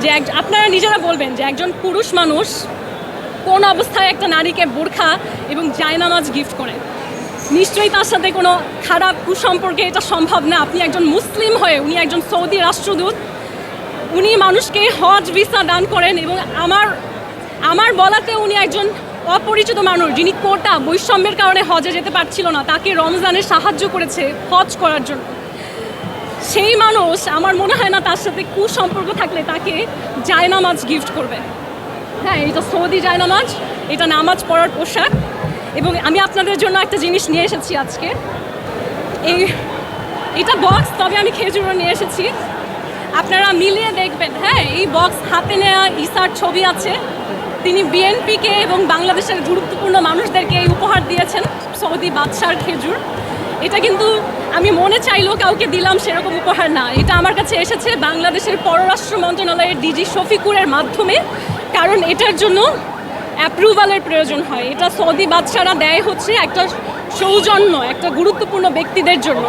যে আপনারা নিজেরা বলবেন যে একজন পুরুষ মানুষ কোন অবস্থায় একটা নারীকে বোরখা এবং জায়নামাজ গিফট করে? নিশ্চয়ই তার সাথে কোনো খারাপ কুসম্পর্কে এটা সম্ভব না। আপনি একজন মুসলিম হয়ে, উনি একজন সৌদি রাষ্ট্রদূত, উনি মানুষকে হজ ভিসা দান করেন এবং আমার বলাতে উনি একজন অপরিচিত মানুষ যিনি কোটা বৈষম্যের কারণে হজে যেতে পারছিল না, তাকে রমজানে সাহায্য করেছে হজ করার জন্য। সেই মানুষ আমার মনে হয় না তার সাথে কুসম্পর্ক থাকলে তাকে জায়নামাজ গিফট করবে। হ্যাঁ, এটা সৌদি জায়নামাজ, এটা নামাজ পড়ার পোশাক। এবং আমি আপনাদের জন্য একটা জিনিস নিয়ে এসেছি আজকে। এটা বক্স, তবে আমি খেজুরও নিয়ে এসেছি, আপনারা মিলিয়ে দেখবেন। হ্যাঁ, এই বক্স হাতে নেওয়া ঈসার ছবি আছে। তিনি বিএনপিকে এবং বাংলাদেশের গুরুত্বপূর্ণ মানুষদেরকে এই উপহার দিয়েছেন, সৌদি বাদশার খেজুর। এটা কিন্তু আমি মনে চাইলেও কাউকে দিলাম সেরকম উপহার না, এটা আমার কাছে এসেছে বাংলাদেশের পররাষ্ট্র মন্ত্রণালয়ের ডিজি শফিকুরের মাধ্যমে, কারণ এটার জন্য অ্যাপ্রুভালের প্রয়োজন হয়। এটা সৌদি বাদশারা দেয় হচ্ছে একটা সৌজন্য, একটা গুরুত্বপূর্ণ ব্যক্তিদের জন্য।